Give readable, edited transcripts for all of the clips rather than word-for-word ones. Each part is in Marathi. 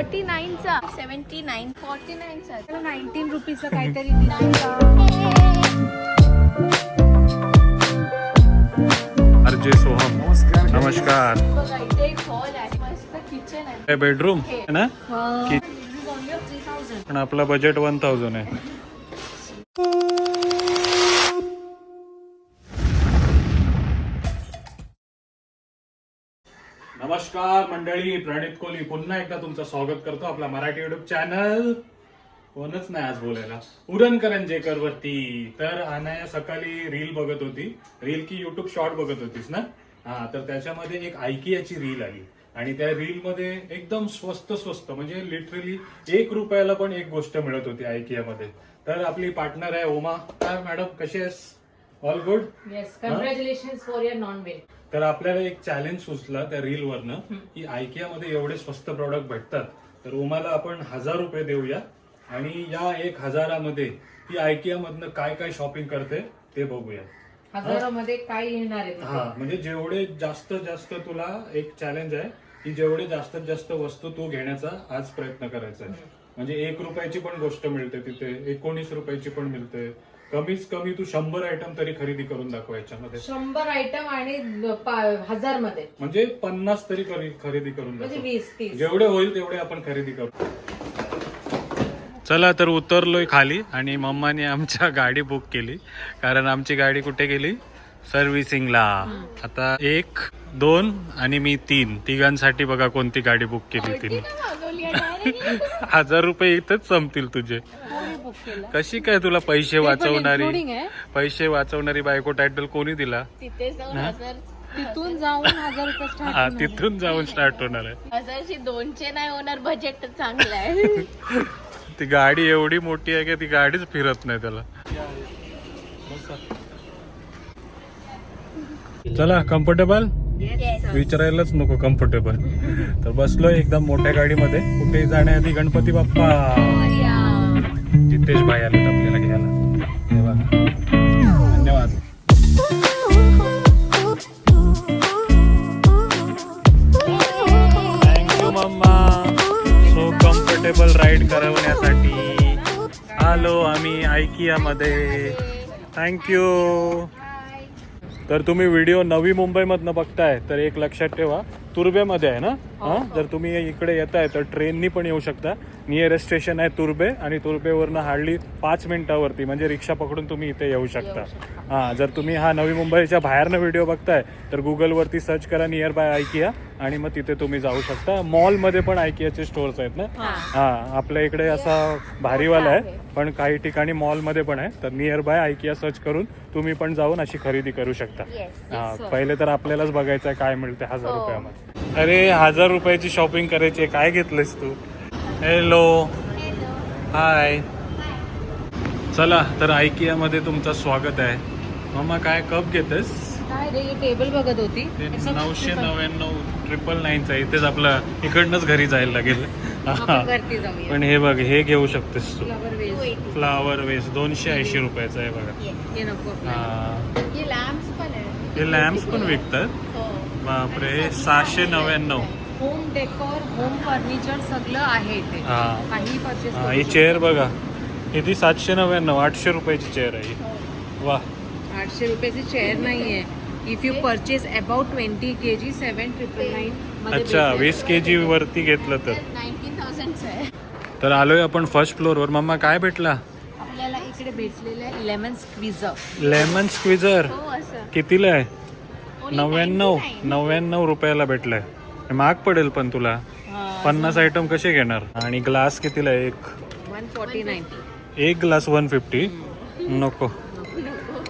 39चा 79 49चा 19 रुपीजचा काहीतरी आरजे सोहम नमस्कार. बघा इथे एक हॉल आहे, मस्त किचन आहे. बेडरूम ना This is only of 3000. पण आपलं बजेट 1000 आहे. नमस्कार मंडळी, प्रणित कोहली पुन्हा एकदा तुमचं स्वागत करतो आपला मराठी युट्यूब चॅनल. कोणच नाही आज बोलायला, उरणकरंजेकर वरती. तर अनाया सकाळी रील बघत होती, रील की युट्यूब शॉर्ट बघत होतीस ना. हा, तर त्याच्यामध्ये एक आयकियाची रील आली आणि त्या रील मध्ये एकदम स्वस्त म्हणजे लिटरली 1 रुपयाला पण एक गोष्ट मिळत होती आयकियामध्ये. तर आपली पार्टनर आहे उमा. काय मॅडम, कशी आहेस? All good? Yes, congratulations for your non veg. तर आपल्याला एक चॅलेंज सुचला त्या रील वरनं की आयकियामध्ये एवढे स्वस्त प्रॉडक्ट भेटतात, तर उमाला आपण 1000 रुपये देऊया आणि या 1000 मध्ये ती आयकियामधनं काय काय शॉपिंग करते ते बघूया. 1000 मध्ये काय येणार आहे? हा, म्हणजे जेवढे जास्तीत जास्त तुला एक चॅलेंज आहे की जेवढे जास्तीत जास्त वस्तू तू घेण्याचा आज प्रयत्न करायचा आहे. म्हणजे 1 रुपयाची पण गोष्ट मिळते तिथे, 19 रुपयाची पण मिळते. कमीत कमी तू 100 आयटम तरी खरेदी करून दाखव याच्यामध्ये. 100 आयटम आणि 1000 मध्ये म्हणजे 50 तरी खरेदी करून म्हणजे दाखव. 20-30 जेवढे होईल तेवढे आपण खरेदी करू. चला तर उतरलोय खाली आणि मम्माने आमच्या गाडी बुक केली, कारण आमची गाडी कुठे गेली? सर्व्हिसिंगला. आता 1, 2 आणि मी 3 तिघांसाठी बघा कोणती गाडी बुक केली तिने. 1000 रुपये इथंच संपतील तुझे. कशी काय तुला पैसे वाचवणारी बायको टायटल कोणी दिला? तिथे जाऊन 1000 तिथून जाऊन 1000 रुपये स्टार्ट. हा, तिथून जाऊन स्टार्ट होणार आहे. 1000ची 2चे नाही होणार, बजेट चांगलं आहे. ती गाडी एवढी मोठी आहे की ती गाडीच फिरत नाही त्याला. चला, कम्फर्टेबल विचारायलाच नको, कम्फर्टेबल. तर बसलोय एकदम मोठ्या गाडीमध्ये. कुठे जाण्याआधी गणपती बाप्पा. जितेश भाई आलेत आपल्याला घ्यायला. हे बघा. धन्यवाद. थँक्यू मम्मा, सो कम्फर्टेबल राईड करवण्यासाठी आलो आम्ही आयकिया मध्ये. थँक्यू. तर तुम्ही व्हिडिओ नवी मुंबईमधनं बघताय तर एक लक्षात ठेवा, तुर्बेमध्ये आहे ना. हा, जर तुम्ही इकडे येताय तर ट्रेननी पण येऊ शकता. नियरेस्ट स्टेशन आहे तुर्बे आणि तुर्बेवरनं हार्डली 5 मिनिटावरती म्हणजे रिक्षा पकडून तुम्ही इथे येऊ शकता. हा, जर तुम्ही हा नवी मुंबईच्या बाहेरनं व्हिडिओ बघताय तर गुगलवरती सर्च करा नियर बाय आयकिया आणि मग तिथे तुम्ही जाऊ शकता. मॉलमध्ये पण आयकियाचे स्टोर्स आहेत ना. हा, आपल्या इकडे असा भारीवाला आहे पण काही ठिकाणी मॉलमध्ये पण आहे. तर नियर बाय आयकिया सर्च करून तुम्ही पण जाऊन अशी खरेदी करू शकता. हा, पहिले तर आपल्यालाच बघायचं आहे काय मिळते 1000 रुपयामध्ये. अरे 1000 रुपयाची शॉपिंग करायची, काय घेतलंस तू? हॅलो, हाय. चला तर आयकिया मध्ये तुमचं स्वागत आहे. मम्मा काय कप घेतेस? काय रे, टेबल बघत होती. 999 999चा. इथेच आपलं इकडनंच घरी जायला लागेल. वरती जाऊया. पण हे बघ, हे घेऊ शकतेस तू. Flower waste. फ्लावर वेस 280 रुपयाचा आहे बघा. हे नको. हा, हे लॅम्प्स पण आहे. हे लॅम्प्स पण विकतात. हो. बापरे, हे 699. होम डेकोर, होम फर्निचर सगळं आहे इथे. हा. काही परचेस. ही चेअर बघा, किती 799. 800 रुपयाची चेअर आहे ही. वा. 800 रुपयाची चेअर नाहीये. If you purchase about 20 kg 7,999 अच्छा, 20 kg वरती घेतलं तर 19,000चं आहे. तर आलोय आपण फर्स्ट फ्लोअरवर. मम्मा काय भेटला? आपल्याला इकडे भेटलेलं आहे लेमन स्क्वीझर. लेमन स्क्विझर. हो, असं कितीला आहे? Only 99 रुपयाला भेटलाय. महाग पडेल पण तुला. 50 आयटम कसे घेणार? आणि ग्लास कितीला आहे? 149. एक ग्लास 150. नको,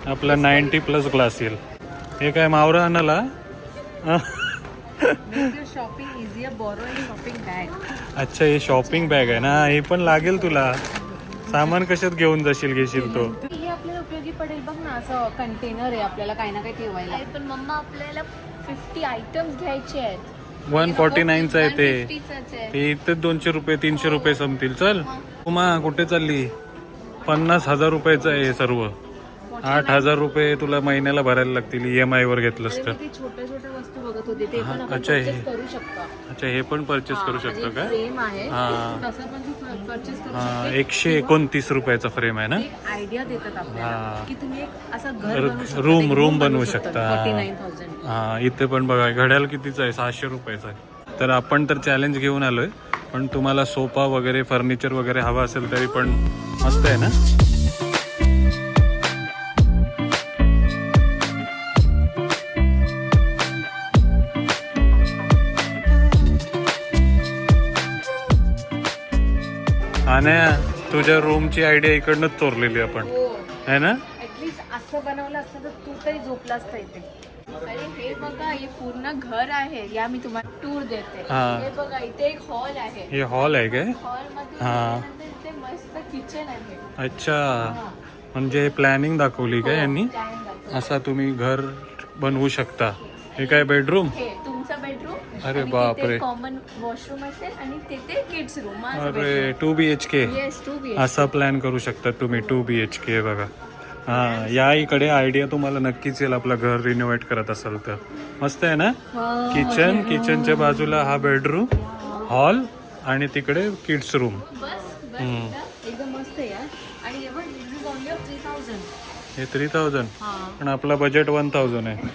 आपला 90 प्लस ग्लास येईल. हे काय मावरा आणाला? Shopping easier, borrow and shopping bag. अच्छा, हे शॉपिंग बॅग आहे ना. हे पण लागेल तुला. सामान कशात घेऊन घेशील तो? हे आपल्याला उपयोगी पडेल बघ ना. असं कंटेनर आहे, आपल्याला काही ना काही ठेवायला. पण मम्मा आपल्याला 50 आयटम्स घ्यायचे आहेत. 149चं आहे ते. 150च आहे. ते इथेच 200 रुपये 300 रुपये संपतील. चल उमा, कुठे चालली? 50,000 रुपयाचं आहे हे सर्व. 8,000 रुपये तुला महिन्याला भरायला लागतील EMI वर घेतलंस तर. ते छोट्या छोट्या वस्तू बघत होते ते पण आपण अच्छा, हे- purchase करू शकता. अच्छा, हे पण परचेस करू शकतो का? फ्रेम आहे हा. तसं पण तू परचेस करू हा, शकते. 129 रुपयाचा फ्रेम आहे ना. एक आयडिया देतात हा. आपल्याला की तुम्ही एक असं घर बनवू शकता, रूम एक रूम बनवू शकता. 49,000. हा, इथे पण बघा घड्याळ कितीचं आहे, 600 रुपयाचं आहे. तर आपण तर चॅलेंज घेऊन आलोय, पण तुम्हाला सोफा वगैरे फर्निचर वगैरे हवा असेल तरी पण मस्त आहे ना. आणि तुझ्या रूमची आयडिया इकडनंच चोरलेली आपण, हो है ना. ऍटलीस्ट असं बनवलं असतं तर तू तरी झोपला असता इथे. अरे हे बघा, हे पूर्ण घर आहे. या मी तुम्हाला टूर देते. हा. हे बघा, इथे एक हॉल आहे. हे हॉल आहे काय? हॉल मध्ये हा. गेल्यानंतर इथे मस्त किचन आहे. अच्छा, म्हणजे प्लॅनिंग दाखवली का यांनी. Plan दाखव. असा तुम्ही घर बनवू शकता. हे काय बेडरूम? हे तुमचा बेडरूम. अरे बापरे. कॉमन वॉशरूम असेल आणि तिथे किड्स रूम. अरे 2 BHK. Yes 2 BHK. असा प्लॅन करू शकता तुम्ही. 2 BHK बघा. हा, या इकडे आयडिया तुम्हाला नक्कीच येईल आपलं घर रिनोव्हेट करत असाल तर. मस्त आहे ना. किचन, किचनच्या बाजूला हा बेडरूम, हॉल आणि तिकडे किड्स रूम. बस एकदम मस्त आहे यार. आणि हे बघ, this is only of 3,000. हे 3000, हा. पण आपला बजेट 1000 आहे.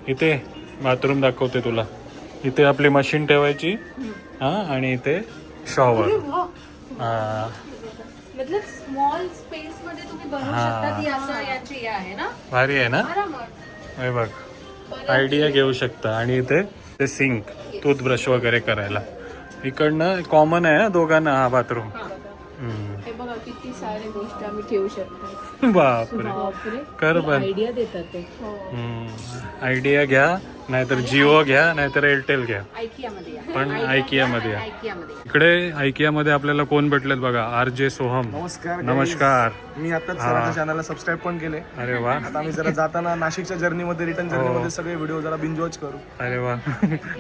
इथे बाथरूम दाखवते तुला. इथे आपली मशीन ठेवायची. हा, आणि इथे शॉवर. हा, मतलब स्मॉल स्पेस मध्ये तुम्ही बनवू शकता ती असं याची हे आहे ना. भारी आहे ना. हे बघ, आयडिया घेऊ शकता. आणि इथे ते सिंक, टूथब्रश वगैरे करायला. इकडनं कॉमन आहे दोघांना हा बाथरूम. हे बघा किती सारे गोष्टी आम्ही ठेवू शकतो. बापरे, बापरे, कर पण. आयडिया देतात ते. आयडिया घ्या, नाहीतर जिओ घ्या, नाहीतर एअरटेल घ्या. IKEA मध्ये या. पण IKEA मध्ये या. IKEA मध्ये. इकडे IKEA मध्ये आपल्याला कोण भेटलेत बघा. RJ सोहम. नमस्कार नमस्कार. मी आताच सरांच्या चॅनलला सबस्क्राईब पण केले. अरे वा. आता आम्ही जरा जाताना नाशिकच्या जर्नीमध्ये रिटर्न जर्नीमध्ये सगळे व्हिडिओ जरा बिंज वॉच करू. अरे वा.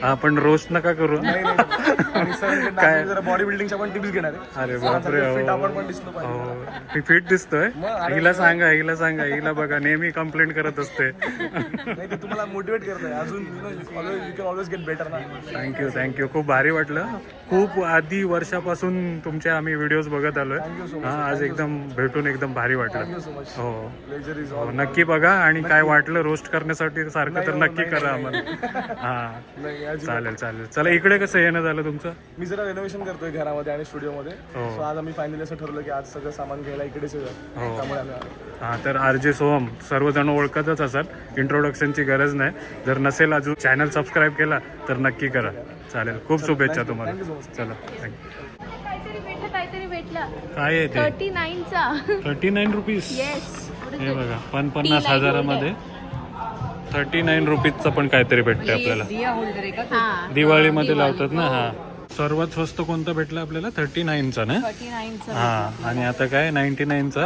आपण रोस्ट नका करू. नाही नाही. आणि सर काय? जरा बॉडी बिल्डिंगच्या पण टिप्स घेणार आहे. अरे बापरे. फिट आपण पण दिसलो पाहिजे. हो, मी फिट दिसतोय. हिला सांगा, हिला सांगा. हिला बघा नेहमी कंप्लेंट करत असते. नाही ते तुम्हाला मोटिवेट करतोय अजून. You can always get better ना. Thank you thank you. खूप भारी वाटलं. खूप आधी वर्षापासून तुमचे आम्ही व्हिडिओज बघत आलोय. हा, आज एकदम भेटून एकदम भारी वाटलं. So much. हो प्लेजर इज हो, ऑल. नक्की बघा. आणि काय वाटलं रोस्ट करण्यासाठी सारखं तर नक्की करा आम्हाला. हा, नाही अजिबात. चालेल चालेल. चला, इकडे कसं येणं झालं तुमचं? मी जरा रेनोव्हेशन करतोय घरामध्ये आणि स्टुडिओमध्ये. हो. सो आज आम्ही फायनली असं ठरवलं की आज सगळं सामान घ्यायला इकडेच येऊया. हो. त्यामुळे आम्ही आलो. हा, तर RJ सोहम सर्वजण ओळखतच असाल. इंट्रोडक्शनची गरज नाही. जर नसेल अजून चॅनल सबस्क्राईब केला तर नक्की करा. चालेल. खूप शुभेच्छा तुम्हाला. चला, थँक्यू. काहीतरी भेटलं. काय आहे ते? 39चा. 39 रुपीज. येस. हे बघा, 50,000मध्ये 39 रुपीजचं पण काहीतरी भेटते आपल्याला. दिया होल्डर आहे का तो? हा. दिवाळीमध्ये लावतात ना. हा, सर्वात स्वस्त कोणतं भेटलं आपल्याला? 39चा ना. 39चा. हा, आणि आता काय 99चा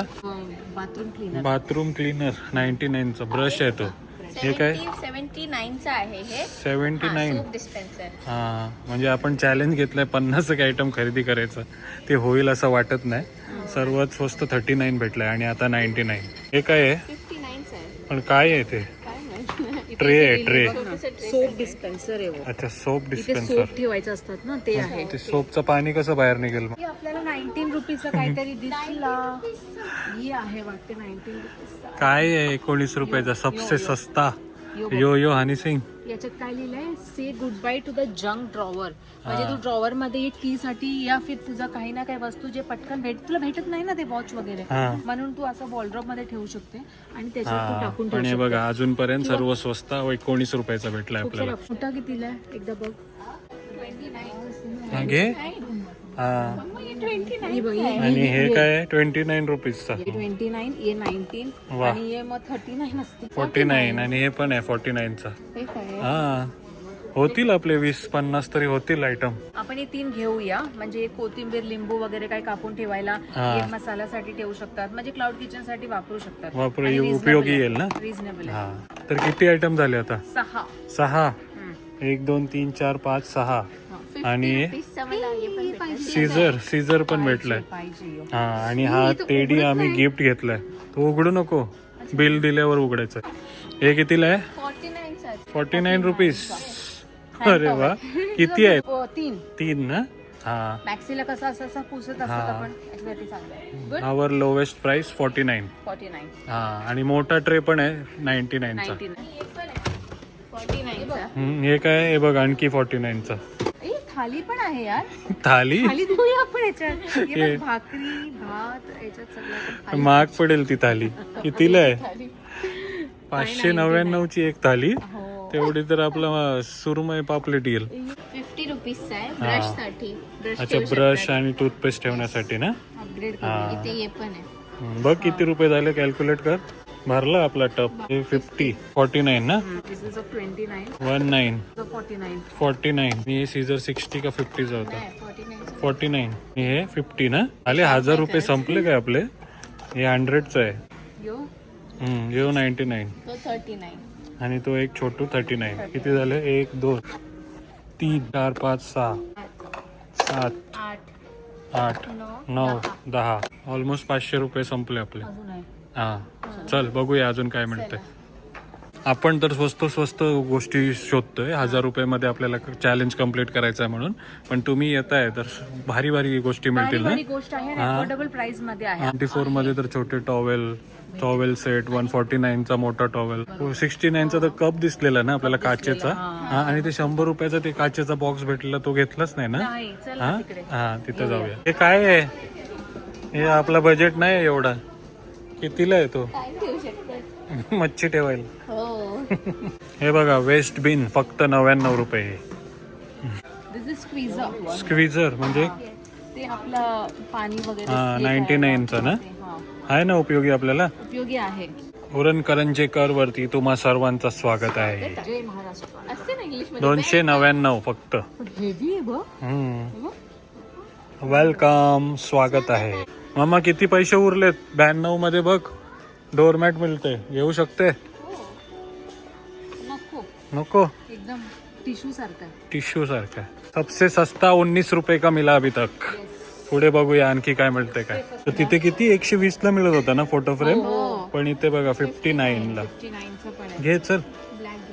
बाथरूम क्लीनर. Bathroom cleaner. 99चा ब्रश आहे तो. हे काय? 79चा आहे हे. 79. Soap dispenser. हा, म्हणजे आपण चॅलेंज घेतलंय 50 आयटम खरेदी करायचं. ते होईल असं वाटत नाही. सर्वात स्वस्त 39 भेटलंय आणि आता 99. हे काय आहे? 59चा आहे. पण काय आहे ते? काय माहिती. ट्रे आहे, ट्रे. सोप डिस्पेन्सर आहे वो. अच्छा, सोप इथे डिस्पेन्सर. सोप ठेवायचं असतात ना ते आहे. ते सोपचं पाणी कसं बाहेर निघेल मग? हे आपल्याला 19 रुपीजचा काहीतरी दिसला. ही आहे वाटते 19 रुपीजचा. काय आहे 19 रुपयाचा सबसे सस्ता? यो यो हनी सिंग. याच्यात काय लिहिलंय? Say goodbye to the junk drawer. म्हणजे तू ड्रॉवर मध्ये एक की साठी या फिर तुझा काही ना काही वस्तू जे पटकन तुला भेटत नाही ना ते वॉच वगैरे, हा. म्हणून तू असं वॉलड्रॉप मध्ये ठेवू शकते आणि त्याच्यात तू हा, टाकून पण ठेवू हे शकते. बघा अजूनपर्यंत सर्व स्वस्त 19 रुपयाचा भेटलाय खूप आपल्याला. सारा. मोठा कितीला आहे एकदा बघ. हा, घे. हा, ही बघ, आणि हे काय आहे? 29 रुपीजचा. 29, हे 19 वा. आणि हे मग 39 असते. 49 आणि हे पण आहे 49चा. हे काय? हा, होतील आपले 20-50 तरी होतील आयटम. आपण हे 3 घेऊया. म्हणजे कोथिंबीर, लिंबू वगैरे काही कापून ठेवायला, हा. हे मसाला साठी ठेवू शकतात. म्हणजे क्लाउड किचन साठी वापरू शकतात. वापरू, उपयोगी येईल ना. रिझनेबल हा, आहे. तर किती आयटम झाले आता? 6. 6. 1 2 3 4 5 6. आणि 50 रुपीजचा मला हे पण भेटलं. सीझर पण भेटलाय. पाहिजे हा आणि हा टेडी आम्ही गिफ्ट घेतलाय. तो उघडू नको, बिल दिल्यावर उघडायचं. हे कितीला आहे? 49 चा. 49 रुपीज. अरे वा, किती आहे? 3 ना. हा, मॅक्सीला कसं असं असं पुसत असतात आपण, याच्यासाठी चांगलं आहे. गुड. आवर लोवेस्ट प्राइस 49. 49. हा आणि मोठा ट्रे पण आहे 99 चा. 99. हे पण आहे 49 चा. हे काय? हे बघ आणखी 49 चा. ए, थाली पण आहे यार. थाली थाली देऊया आपण याच्यात. हे बघ, भाकरी भात याच्यात सगळं. महाग पडेल ती थाली. कितीला आहे? 599 ची एक थाली. तेवढी तर आपला सुरमई पापलेट येईल. 50 रुपीजचा आहे ब्रश साठी. अच्छा, ब्रश आणि टूथपेस्ट ठेवण्यासाठी ना. अपग्रेड हा. इथे हे पण आहे. बघ किती रुपये झाले, कॅल्क्युलेट कर. भरला आपला टप. हे 50 49 ना. दिस इज ऑफ 29. 19 49. 49. हे सीझर 60 का 50 चा होता? नाही, 49 चा. 49. हे 50 ना. आले 1000 रुपये संपले काय आपले? हे 100 चा आहे. यो यो 99 तो 39. आणि तो एक छोटू 39. किती झाले? 1 2 3 4 5 6 7 8 8 9 10. ऑलमोस्ट 500 रुपये संपले आपले. अजून आहे. हा, चल बघूया अजून काय मिळतंय. आपण तर स्वस्त गोष्टी शोधतोय. 1000 रुपयामध्ये आपल्याला चॅलेंज कम्प्लीट करायचं आहे म्हणून. पण तुम्ही येताय तर भारी भारी गोष्टी मिळतील ना. भारी गोष्ट आहे, अफोर्डेबल प्राइस मध्ये आहे. 94 मध्ये तर छोटे टॉवेल सेट. 149 चा मोठा टॉवेल. 69 चा तर कप दिसलेला ना आपल्याला काचेचा. हा, आणि ते 100 रुपयाचा ते काचेचा बॉक्स भेटलेला, तो घेतलाच नाही ना. नाही, चल हा तिकडे. हा, तिथं जाऊया. हे काय आहे? हे आपला बजेट नाही एवढा. कितीला आहे तो? काय ठेवू शकतात? मच्छी ठेवायला. हो. हे बघा, वेस्ट बिन फक्त 99 रुपये. दिस इज स्क्वीझर. स्क्वीझर म्हणजे ते आपलं पाणी वगैरे. हा, हे 99 चा ना. ते, हा. आहे ना उपयोगी आपल्याला. उपयोगी आहे. उरण करंजेकर वरती तुम्हा सर्वांचं स्वागत आहे. जय महाराष्ट्र. असते ना इंग्लिश मध्ये. 299 फक्त. हेवी आहे बघ. वेलकम, स्वागत आहे. मामा किती पैसे उरलेत? 92 मध्ये बघ डोरमॅट मिळते. घेऊ शकते? नको, नको. एकदम टिश्यू सारखं आहे. टिश्यू सारखा. सबसे सस्ता 19 रुपये का मिला अभी तक. पुढे बघूया आणखी काय मिळते काय. तर तिथे किती 120 ला मिळत होता ना फोटो फ्रेम. पण इथे बघा 59 ला. 59 चं पण आहे. घे चल.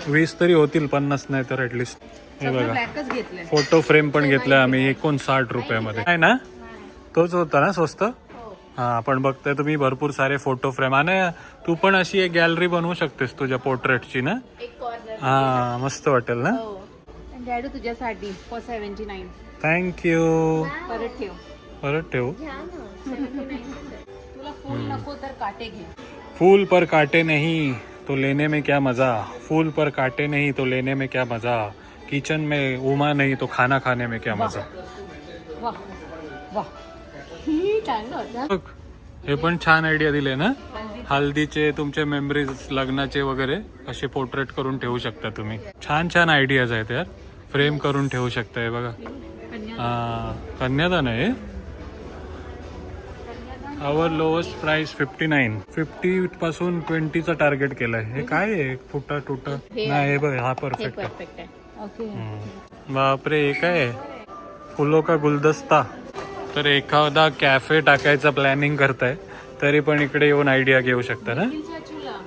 20 तरी होतील, 50 नाही तर ऍटलिस्ट. हे बघा, ब्लॅकच घेतलंय. फोटो फ्रेम पण घेतलाय आम्ही 59 रुपयामध्ये. आहे ना, तोच होता ना स्वस्त. हा, आपण बघताय तुम्ही भरपूर सारे फोटो फ्रेम. आणि तू पण अशी एक गॅलरी बनवू शकतेस तुझ्या पोर्ट्रेटची ना. एक कॉर्नर. हा, मस्त वाटेल ना. डॅडू तुझ्यासाठी फॉर 79. थँक्यू. परत ठेव. परत ठेव. घ्या ना. 79 तुला फुल नको तर काटे घे. फूल पर काटे नहीं तो लेने में क्या मजा. फूल पर काटे नहीं तो लेने में क्या मजा. किचन में उमा नहीं तो खाना खाने में क्या मजा. वाह वाह. चांगलं होतं. बघ, हे पण छान आयडिया दिले ना. हल्दीचे तुमचे मेमरीज, लग्नाचे वगैरे असे पोर्ट्रेट करून ठेवू शकता तुम्ही. छान छान आयडियाज आहेत यार. फ्रेम करून ठेवू शकता. बघा, हा, कन्यादान आहे. आवर लोएस्ट प्राइस 59. 50 पासून 20 चा टार्गेट केलाय. हे काय आहे? फुटा टुटा नाही. हे बघ, हा परफेक्ट आहे. परफेक्ट आहे. ओके. बापरे, हे काय आहे? फुलो का गुलदस्ता. तर एखादा कॅफे टाकायचा प्लॅनिंग करताय तरी पण इकडे येऊन आयडिया घेऊ शकता ना.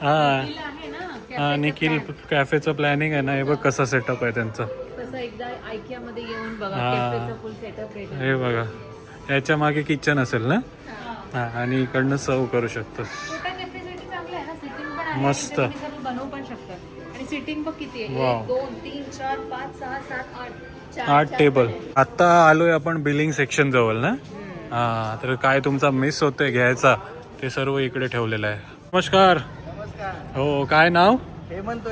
हा, निखिल कॅफेचं प्लॅनिंग आहे ना. हे बघ कसं सेटअप आहे त्यांचं. तसं एकदा IKEA मध्ये येऊन बघा. हा. कॅफेचं फुल सेटअप रेडी. हे बघा, याच्या मागे किचन असेल ना. हा, आणि इकडनं सर्व करू शकतो. छोट्या कॅफेसाठी चांगलं आहे ना. सिटिंग पण आहे. मस्त. तुम्ही सर्व बनवू पण शकता. आणि सिटिंग बघ किती आहे. वाव. 1 2 3 4 5 6 7 8. 8 टेबल. आता आलोय आपण बिलिंग सेक्शन जवळ ना. हा, तर काय तुमचा मिस होतोय घ्यायचा ते सर्व इकडे ठेवलेलं आहे. नमस्कार. हो, काय नाव? हेमंत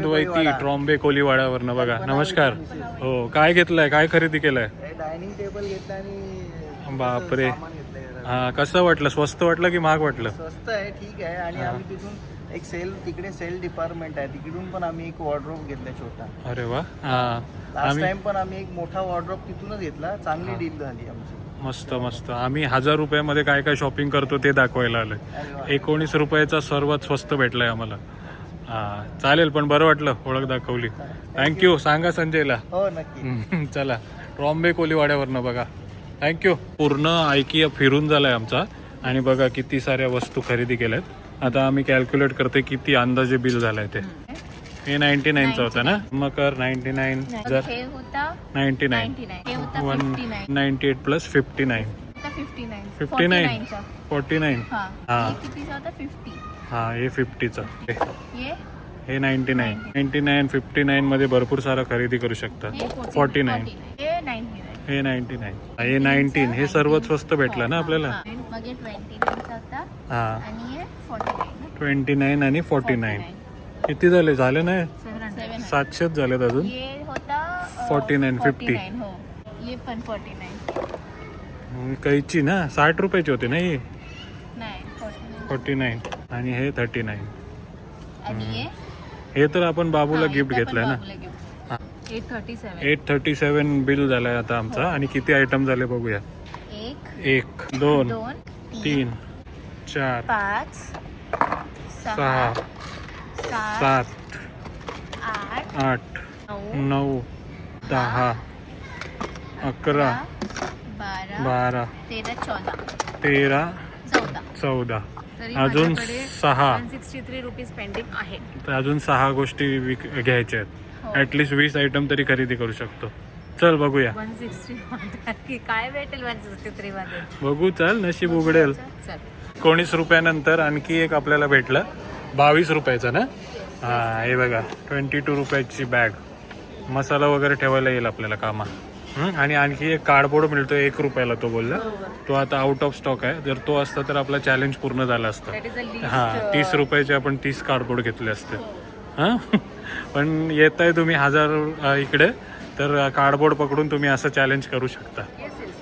वैती, ट्रॉम्बे कोलीवाड्यावरनं. बघा, नमस्कार. हो, काय घेतलंय? काय खरेदी केलंय? डायनिंग टेबल घेतला आणि बापरे. हा, कसं वाटलं? स्वस्त वाटलं की महाग वाटलं? स्वस्त आहे, ठीक आहे. आणि आम्ही तिथून एक तिकडे सेल डिपार्टमेंट आहे, तिकडून पण आम्ही एक वॉर्डरोब घेतला छोटा. अरे वा. हा, लास्ट टाइम पण आम्ही एक मोठा वॉर्डरोब तिथूनच घेतला. चांगली डील झाली आमची. मस्त मस्त. आम्ही 1000 रुपयामध्ये काय काय शॉपिंग करतो ते दाखवायला आलोय. 19 रुपयाचा सर्वात स्वस्त भेटलाय आम्हाला. हा चालेल, पण बरं वाटलं ओळख दाखवली. थँक्यू. सांगा संजयला. हो नक्की. चला ट्रॉम्बे कोलीवाड्यावरनं बघा. थँक्यू. पूर्ण IKEA फिरून झालाय आमचा आणि बघा किती साऱ्या वस्तू खरेदी केल्यात. आता आम्ही कॅल्क्युलेट करतोय किती अंदाजे बिल झालाय ते. हे 99चा होता ना, मग 99 जर हे होता 99 99, हे होता 59, 198 प्लस 59 होता 59, 59 49 चा. 49. हा हा. हे कितीचा होता? 50. हा हे 50चा. ये हे 99 59 मध्ये भरपूर सारा खरेदी करू शकता. 49 हे 99. हे 99 हे 19 हे सर्वात स्वस्त भेटलं ना आपल्याला. मग हे 29 चा होता हा आणि हे 49. 29 आणि 49 किती झाले? झाले नाही 700. 700 झालेत अजून. ये होता 49, 50. हो. ये पण 49. कैची ना 60 रुपयाची होती ना ही. नाही 49. 49 आणि हे 39. आणि हे तर आपण बाबूला हा, गिफ्ट इथं पण घेतलंय ना. बाबूला gift. 837. 837 बिल झालंय आता आमचा. आणि किती आयटम झाले बघूया. 1 2 2 3 4 5 6 7 7 8 8 9 9 10 11 12 12 13 14 13 14. 14 तरी अजून माझ्याकडे 6 163 रुपीज पेंडिंग आहे. तर अजून 6 गोष्टी घ्यायच्या आहेत. हो. ऍटलिस्ट 20 आयटम तरी खरेदी करू शकतो. चल बघूया. 160 म्हणतात की काय भेटेल 163 मध्ये. बघू चल, नशीब उघडेल. चल 19 रुपयानंतर आणखी एक आपल्याला भेटलं 22 रुपयाचा ना. हा हे बघा 22 रुपयाची बॅग. मसाला वगैरे ठेवायला येईल आपल्याला कामा. आणि आणखी एक कार्डबोर्ड मिळतो 1 रुपयाला, तो बोलला. तो आता आउट ऑफ स्टॉक आहे. जर तो असता तर आपला चॅलेंज पूर्ण झाला असता. That is a list. हा 30 रुपयाचे आपण 30 कार्डबोर्ड घेतले असते. हां पण येत आहे तुम्ही 1000 इकडे, तर कार्डबोर्ड पकडून तुम्ही असं चॅलेंज करू शकता.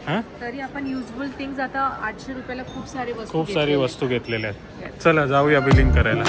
हां तरी आपण युजफुल थिंग्स आता 800 रुपयाला खूप सारी वस्तू खूप सारी घेतलेल्या वस्तू घेतलेल्या आहेत. चला जाऊया बिलिंग करायला.